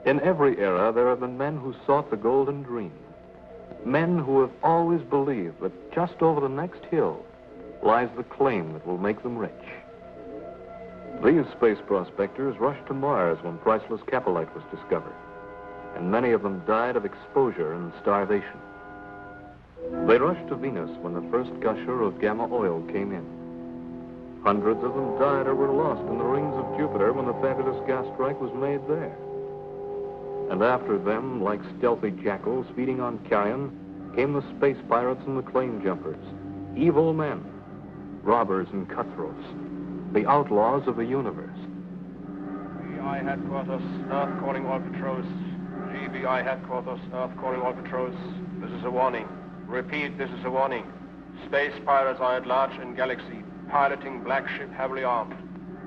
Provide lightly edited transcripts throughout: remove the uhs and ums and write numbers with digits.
In every era, there have been men who sought the golden dream. Men who have always believed that just over the next hill lies the claim that will make them rich. These space prospectors rushed to Mars when priceless capellite was discovered, and many of them died of exposure and starvation. They rushed to Venus when the first gusher of gamma oil came in. Hundreds of them died or were lost in the rings of Jupiter when the fabulous gas strike was made there. And after them, like stealthy jackals feeding on carrion, came the space pirates and the claim jumpers, evil men, robbers and cutthroats, the outlaws of the universe. GBI headquarters, Earth calling all patrols. GBI headquarters, Earth calling all patrols. This is a warning. Repeat, this is a warning. Space pirates are at large in galaxy, piloting black ship heavily armed.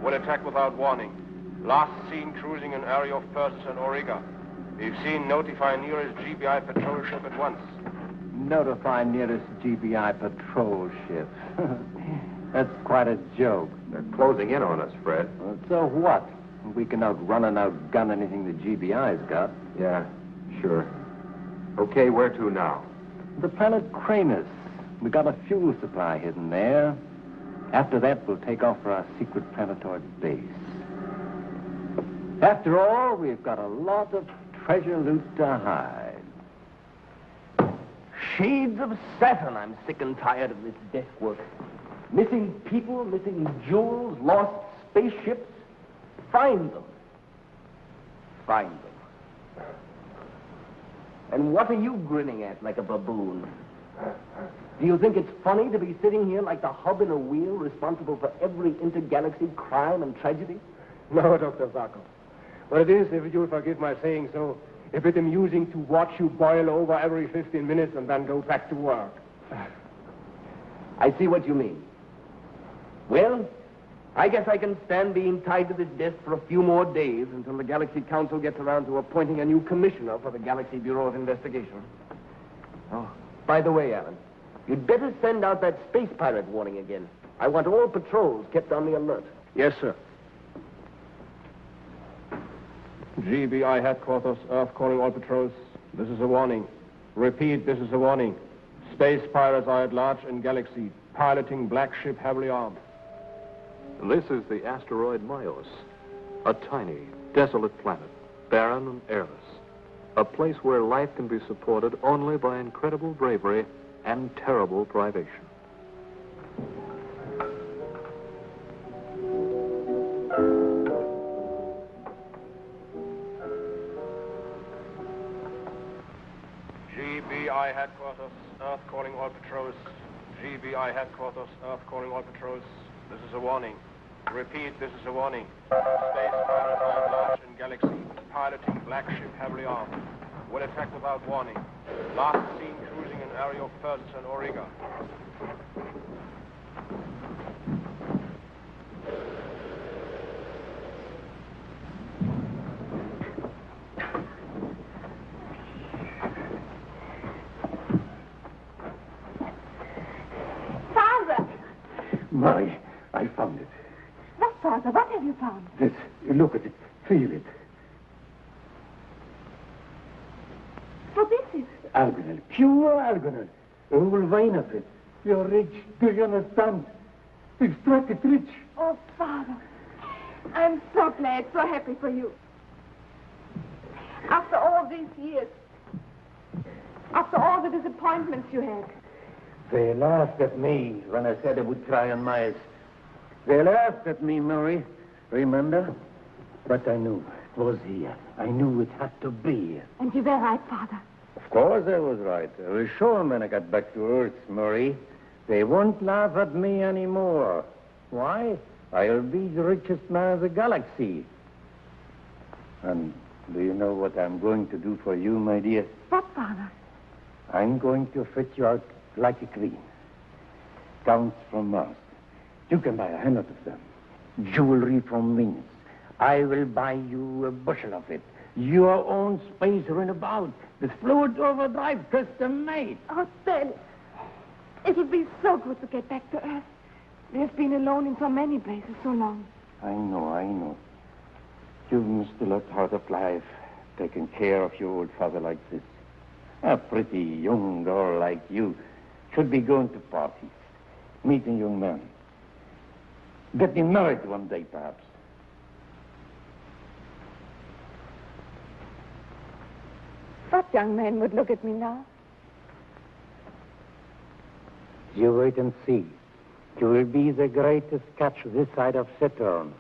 Will attack without warning. Last seen cruising in area of Persis and Auriga. If seen, notify nearest GBI patrol ship at once. Notify nearest GBI patrol ship. That's quite a joke. They're closing in on us, Fred. Well, so what? We can outrun and outgun anything the GBI's got. Yeah, sure. Okay, where to now? The planet Cranus. We got a fuel supply hidden there. After that, we'll take off for our secret planetoid base. After all, we've got a lot of treasure loot to hide. Shades of Saturn, I'm sick and tired of this desk work. Missing people, missing jewels, lost spaceships. Find them. Find them. And what are you grinning at like a baboon? Do you think it's funny to be sitting here like the hub in a wheel responsible for every intergalaxy crime and tragedy? No, Dr. Zarkov. But it is, if you'll forgive my saying so, a bit amusing to watch you boil over every 15 minutes and then go back to work. I see what you mean. Well, I guess I can stand being tied to this desk for a few more days until the Galaxy Council gets around to appointing a new commissioner for the Galaxy Bureau of Investigation. Oh, by the way, Alan, you'd better send out that space pirate warning again. I want all patrols kept on the alert. Yes, sir. GBI headquarters, Earth calling all patrols. This is a warning. Repeat, this is a warning. Space pirates are at large in galaxy, piloting black ship heavily armed. This is the asteroid Myos, a tiny, desolate planet, barren and airless. A place where life can be supported only by incredible bravery and terrible privation. GBI headquarters, Earth calling all patrols. GBI headquarters, Earth calling all patrols. This is a warning. Repeat, this is a warning. Space pirates are at large in galaxy, piloting black ship heavily armed. Will attack without warning. Last seen cruising in area of Persis and Auriga. Molly, I found it. What, Father? What have you found? This. Look at it. Feel it. What is it? Algonel. Pure algonel. A whole vein of it. You're rich. Do you understand? We've struck it rich. Oh, Father, I'm so glad, so happy for you. After all these years, after all the disappointments you had. They laughed at me when I said I would try on mice. They laughed at me, Murray. Remember? But I knew it was here. I knew it had to be here. And you were right, Father. Of course I was right. I was sure when I got back to Earth, Murray. They won't laugh at me anymore. Why? I'll be the richest man of the galaxy. And do you know what I'm going to do for you, my dear? What, Father? I'm going to fit you out like a queen. Gowns from Mars. You can buy 100 of them. Jewelry from Venus. I will buy you a bushel of it. Your own space runabout. With fluid overdrive custom made. Oh, Daddy. It'll be so good to get back to Earth. We've been alone in so many places so long. I know. You've missed a lot out of life, taking care of your old father like this. A pretty young girl like you should be going to parties, meeting young men, getting married one day, perhaps. What young man would look at me now? You wait and see. You will be the greatest catch this side of Saturn.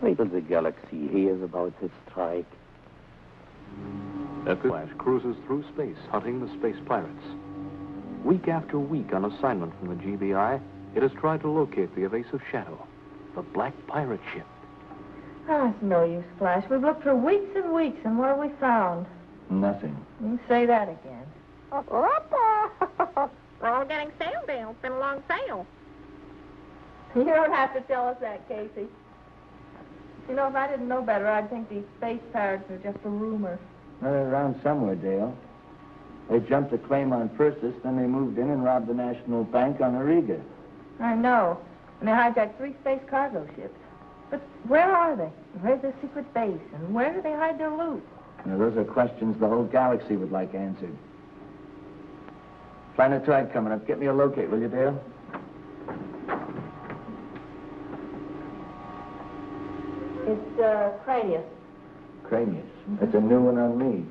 Wait till the galaxy hears about this strike. At Flash cruises through space, hunting the space pirates. Week after week on assignment from the GBI, it has tried to locate the evasive Shadow, the black pirate ship. Oh, it's no use, Flash. We've looked for weeks and weeks, and what have we found? Nothing. You can say that again. We're all getting sail deals. Been a long sail. You don't have to tell us that, Casey. You know, if I didn't know better, I'd think these space pirates are just a rumor. Well, they're around somewhere, Dale. They jumped a claim on Persis, then they moved in and robbed the National Bank on Ariga. I know. And they hijacked 3 space cargo ships. But where are they? Where's their secret base? And where do they hide their loot? Now, those are questions the whole galaxy would like answered. Planetoid coming up. Get me a locate, will you, Dale? It's Cranius. Cranius. That's a new one on me.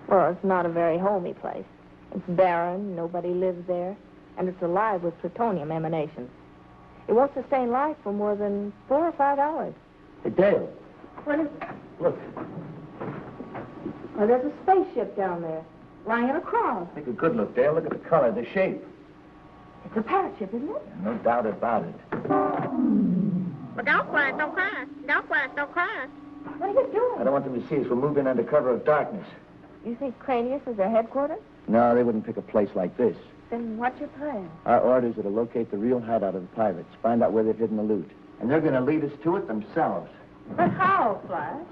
Well, it's not a very homey place. It's barren, nobody lives there, and it's alive with plutonium emanations. It won't sustain life for more than 4 or 5 hours. Hey, Dale. What is... Look. Oh, there's a spaceship down there, lying in a crowd. Take a good look, Dale. Look at the color, the shape. It's a parrot ship, isn't it? No doubt about it. But don't crash, don't crash. Don't crash, don't crash. What are you doing? I don't want them to see us. We're moving under cover of darkness. You think Cranius is their headquarters? No, they wouldn't pick a place like this. Then what's your plan? Our orders are to locate the real hideout of the pirates, find out where they've hidden the loot. And they're going to lead us to it themselves. But how, Flash?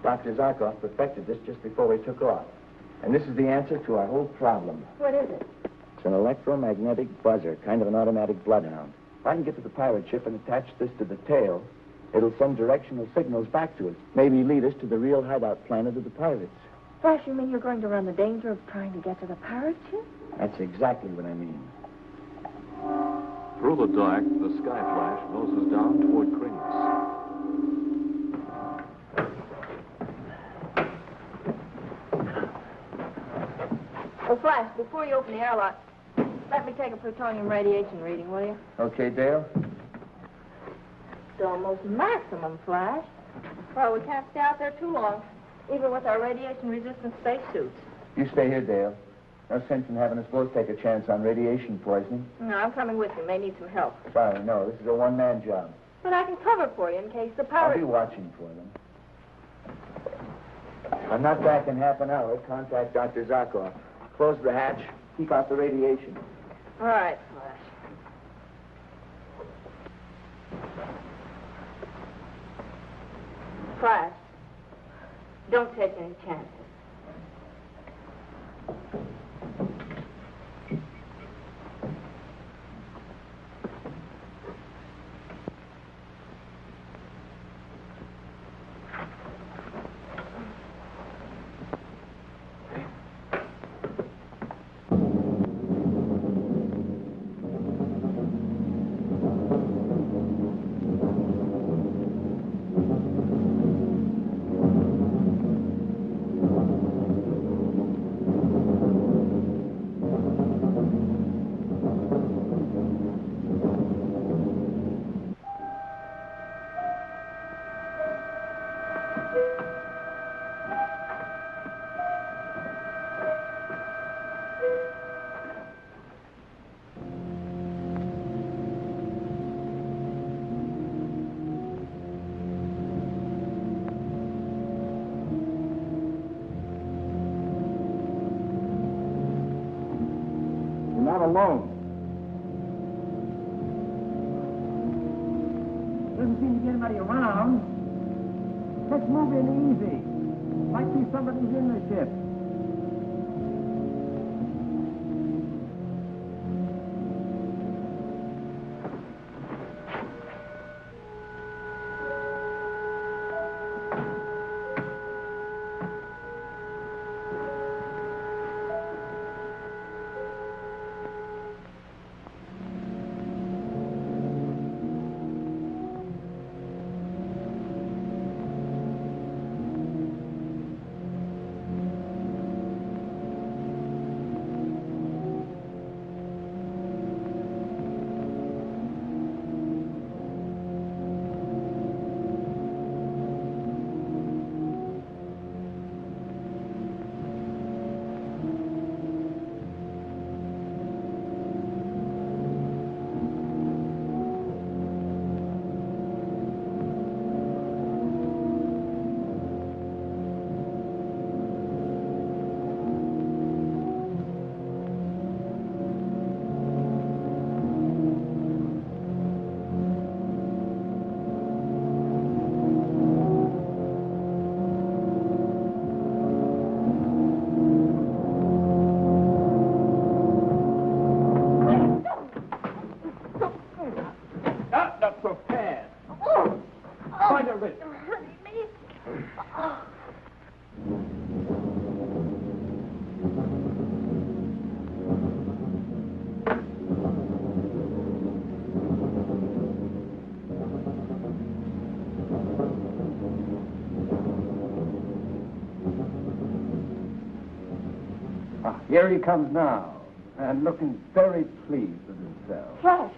Dr. Zarkov perfected this just before we took off. And this is the answer to our whole problem. What is it? It's an electromagnetic buzzer, kind of an automatic bloodhound. If I can get to the pirate ship and attach this to the tail, it'll send directional signals back to us. Maybe lead us to the real hideout planet of the pirates. Flash, you mean you're going to run the danger of trying to get to the pirate ship? That's exactly what I mean. Through the dark, the Sky Flash noses down toward Cranius. Oh, Flash, before you open the airlock, let me take a plutonium radiation reading, will you? Okay, Dale? It's almost maximum, Flash. Well, we can't stay out there too long, even with our radiation-resistant spacesuits. You stay here, Dale. No sense in having us both take a chance on radiation poisoning. No, I'm coming with you. May need some help. Sorry, no. This is a one-man job. But I can cover for you in case the I'll pirate... be watching for them. If I'm not back in half an hour, contact Dr. Zarkov. Close the hatch. Keep out the radiation. All right, Flash. Flash, don't take any chances. alone. Doesn't seem to get anybody around. Let's move in easy. Might be somebody's in the ship. Here he comes now, and looking very pleased with himself. Fritsch!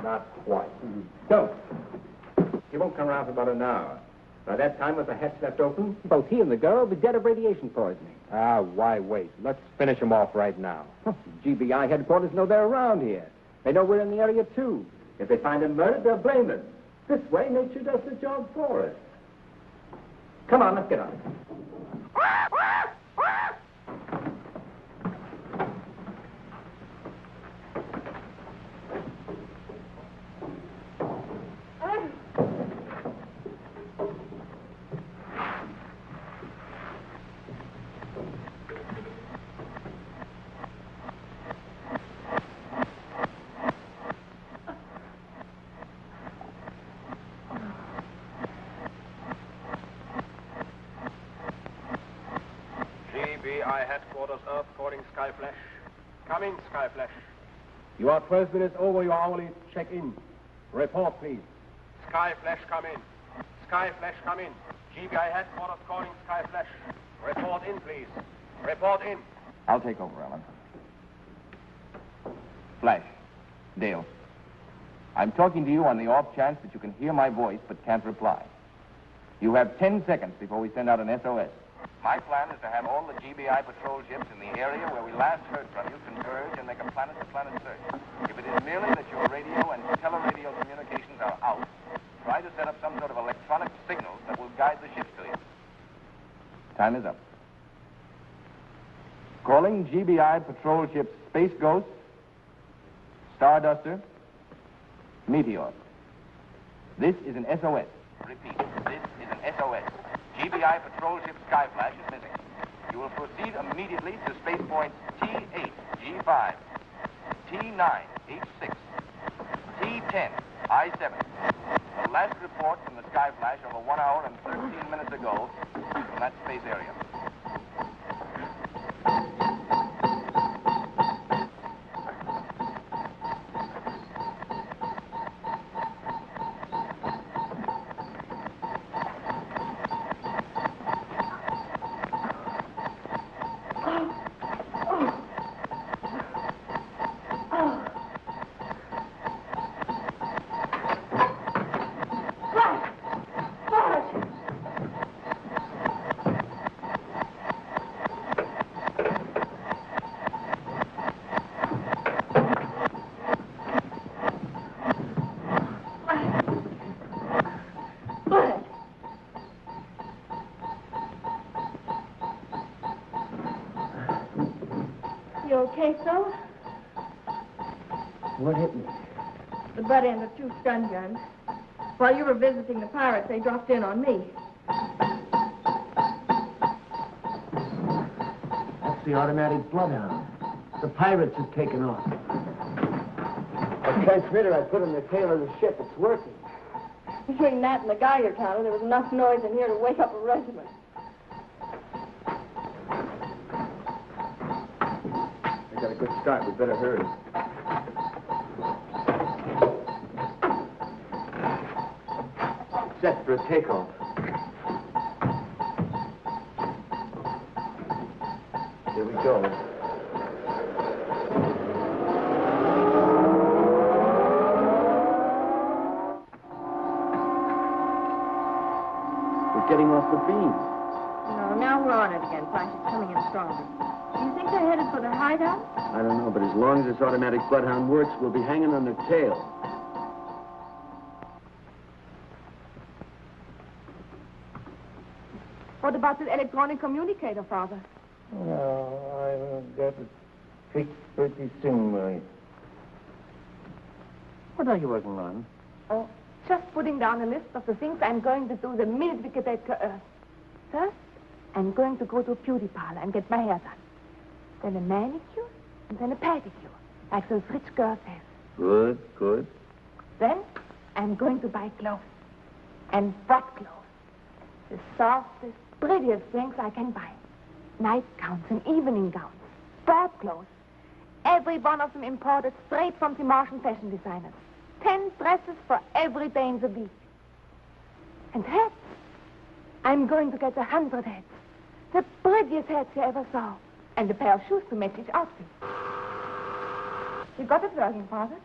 Not quite. Don't. He won't come around for about an hour. By that time, with the hatch left open, both he and the girl will be dead of radiation poisoning. Ah, why wait? Let's finish him off right now. GBI headquarters know they're around here. They know we're in the area, too. If they find him murdered, they'll blame us. This way, nature does the job for us. Come on, let's get on. GBI headquarters, Earth calling Skyflash. Come in, Skyflash. You are 12 minutes over your hourly check-in. Report, please. Skyflash, come in. Skyflash, come in. GBI headquarters calling Skyflash. Report in, please. Report in. I'll take over, Alan. Flash. Dale. I'm talking to you on the off chance that you can hear my voice but can't reply. You have 10 seconds before we send out an SOS. My plan is to have all the GBI patrol ships in the area where we last heard from you converge and make a planet-to-planet search. If it is merely that your radio and teleradio communications are out, try to set up some sort of electronic signals that will guide the ships to you. Time is up. Calling GBI patrol ships Space Ghost, Starduster, Meteor. This is an SOS. Repeat, this is an SOS. GBI patrol ship Skyflash is missing. You will proceed immediately to space points T8, G5, T9, H6, T10, I7. The last report from the Skyflash over 1 hour and 13 minutes ago from that space area. okay, so? What hit me? The butt end of 2 stun guns. While you were visiting the pirates, they dropped in on me. That's the automatic bloodhound. The pirates have taken off. The transmitter I put on the tail of the ship, it's working. Between that and the Geiger counter, there was enough noise in here to wake up a regiment. I got a good start. We better hurry. Set for a takeoff. Here we go. We're getting off the beam. No, now we're on it again. Flash is coming in stronger. Do you think they're headed for the hideout? I don't know, but as long as this automatic bloodhound works, we'll be hanging on their tail. What about the electronic communicator, Father? No, I will get it fixed pretty soon, Marie. What are you working on? Oh, just putting down a list of the things I'm going to do the minute we get back to Earth. First, I'm going to go to a beauty parlor and get my hair done. Then a manicure, and then a pedicure, like those rich girls have. Good, good. Then, I'm going to buy clothes. And what clothes? The softest, prettiest things I can buy. Nightgowns and evening gowns. Sport clothes. Every one of them imported straight from the Martian fashion designers. 10 dresses for every day in the week. And hats. I'm going to get 100 hats. The prettiest hats you ever saw. And a pair of shoes to match each outfit. You got it working, Father?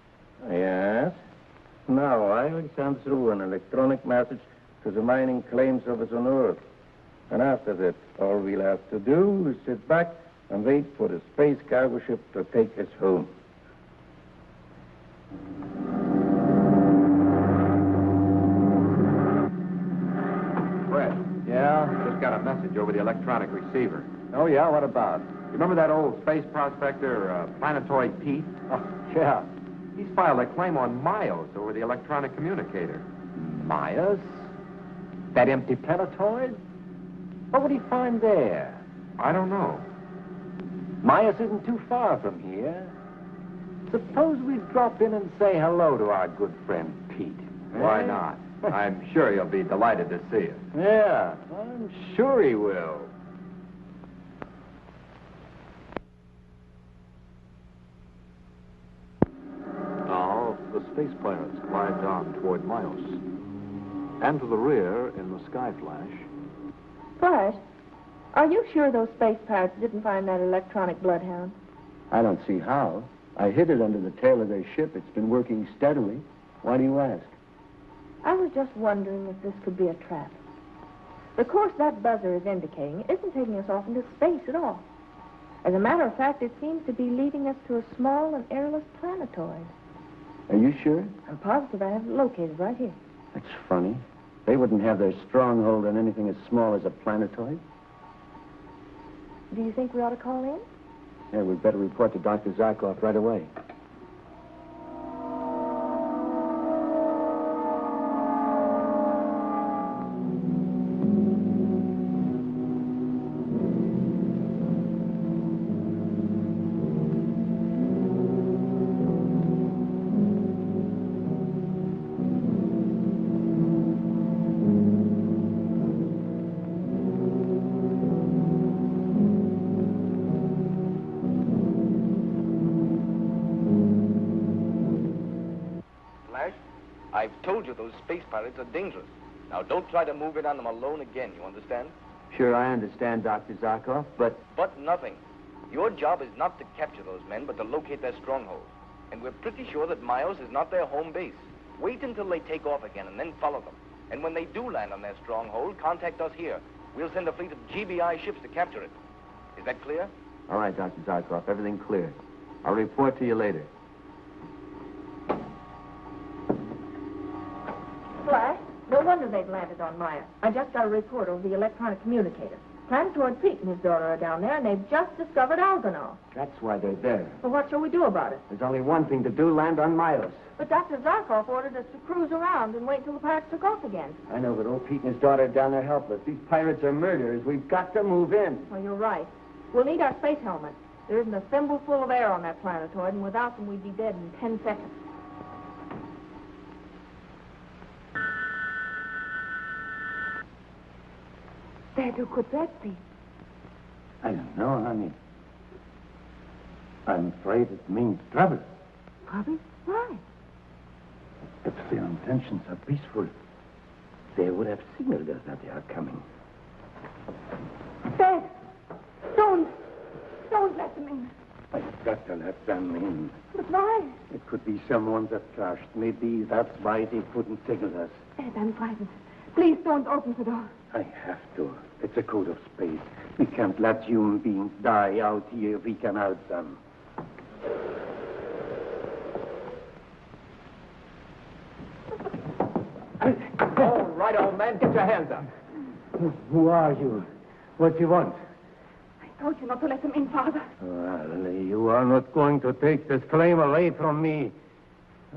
Yes. Now I will send through an electronic message to the mining claims office on Earth. And after that, all we'll have to do is sit back and wait for the space cargo ship to take us home. Fred. Yeah? Just got a message over the electronic receiver. Oh, yeah? What about? You remember that old space prospector, Planetoid Pete? Oh, yeah. He's filed a claim on Myos over the electronic communicator. Myos? That empty planetoid? What would he find there? I don't know. Myos isn't too far from here. Suppose we drop in and say hello to our good friend Pete. Why Eh? not? I'm sure you'll be delighted to see us. Yeah, I'm sure he will. Now, the space pirates glide down toward Myos. And to the rear, in the sky flash, Flash, are you sure those space pirates didn't find that electronic bloodhound? I don't see how. I hid it under the tail of their ship. It's been working steadily. Why do you ask? I was just wondering if this could be a trap. The course that buzzer is indicating isn't taking us off into space at all. As a matter of fact, it seems to be leading us to a small and airless planetoid. Are you sure? I'm positive I have it located right here. That's funny. They wouldn't have their stronghold on anything as small as a planetoid. Do you think we ought to call in? Yeah, we'd better report to Dr. Zarkov right away. I've told you those space pirates are dangerous. Now, don't try to move in on them alone again, you understand? Sure, I understand, Dr. Zarkov, but... But nothing. Your job is not to capture those men, but to locate their stronghold. And we're pretty sure that Myos is not their home base. Wait until they take off again and then follow them. And when they do land on their stronghold, contact us here. We'll send a fleet of GBI ships to capture it. Is that clear? All right, Dr. Zarkov, everything clear. I'll report to you later. Flash, no wonder they've landed on Maya. I just got a report over the electronic communicator. Planetoid Pete and his daughter are down there, and they've just discovered alganol. That's why they're there. Well, what shall we do about it? There's only one thing to do, land on Miles. But Dr. Zarkov ordered us to cruise around and wait till the pirates took off again. I know, but old Pete and his daughter are down there helpless. These pirates are murderers. We've got to move in. Well, you're right. We'll need our space helmets. There isn't a thimble full of air on that planetoid, and without them, we'd be dead in 10 seconds. Dad, who could that be? I don't know, honey. I'm afraid it means trouble. Bobby? Why? If their intentions are peaceful, they would have signaled us that they are coming. Dad! Don't let them in. I've got to let them in. But why? It could be someone that crashed. Maybe that's why they couldn't signal us. Dad, I'm frightened. Please don't open the door. I have to. It's a code of space. We can't let human beings die out here if we can help them. All right, old man, get your hands up. Who are you? What do you want? I told you not to let them in, Father. Well, you are not going to take this flame away from me.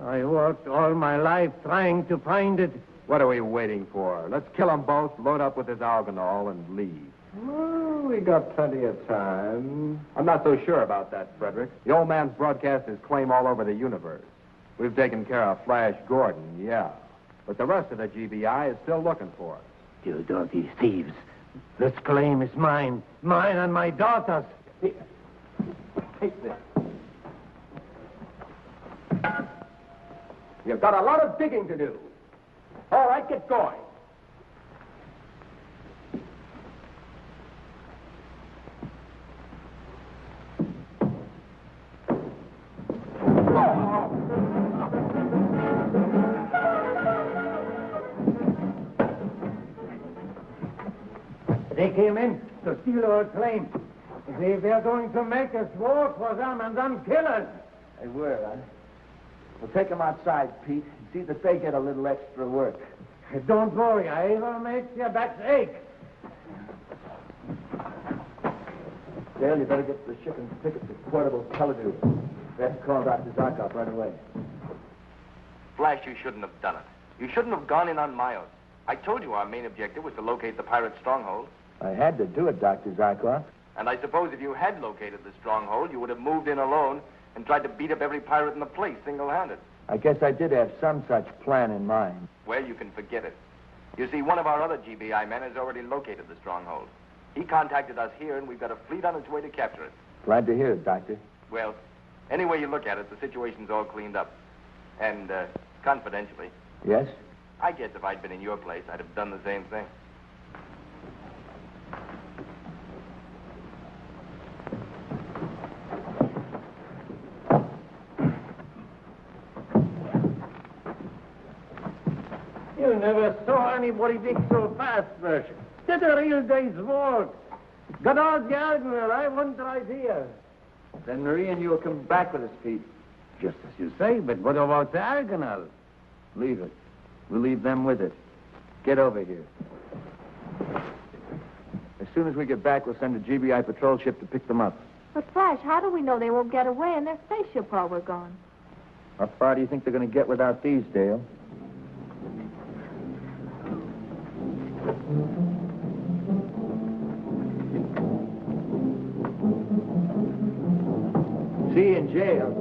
I worked all my life trying to find it. What are we waiting for? Let's kill them both, load up with this alganol, and leave. Well, we got plenty of time. I'm not so sure about that, Frederick. The old man's broadcast his claim all over the universe. We've taken care of Flash Gordon, yeah. But the rest of the GBI is still looking for us. You dirty thieves. This claim is mine. Mine and my daughter's. Take this. You've got a lot of digging to do. All right, get going. They came in to steal our claim. They're going to make us work for them and then kill us. They were, huh? We'll take them outside, Pete, and see that they get a little extra work. Don't worry, I will make your backs ache. Dale, you better get the ship and tickets to portable teletube. We have to call Dr. Zarkov right away. Flash, you shouldn't have done it. You shouldn't have gone in on Miles. I told you our main objective was to locate the pirate stronghold. I had to do it, Dr. Zarkov. And I suppose if you had located the stronghold, you would have moved in alone and tried to beat up every pirate in the place single-handed. I guess I did have some such plan in mind. Well, you can forget it. You see, one of our other GBI men has already located the stronghold. He contacted us here, and we've got a fleet on its way to capture it. Glad to hear it, Doctor. Well, any way you look at it, the situation's all cleaned up. And, confidentially, Yes? I guess if I'd been in your place, I'd have done the same thing. You never saw anybody dig so fast, Fritsch. Did a real day's work. Got all the argument. I wasn't right here. Then Marie and you will come back with us, Pete. Just as you say, but what about the Argonauts? Leave it. We'll leave them with it. Get over here. As soon as we get back, we'll send a GBI patrol ship to pick them up. But, Flash, how do we know they won't get away in their spaceship while we're gone? How far do you think they're going to get without these, Dale? See you in jail.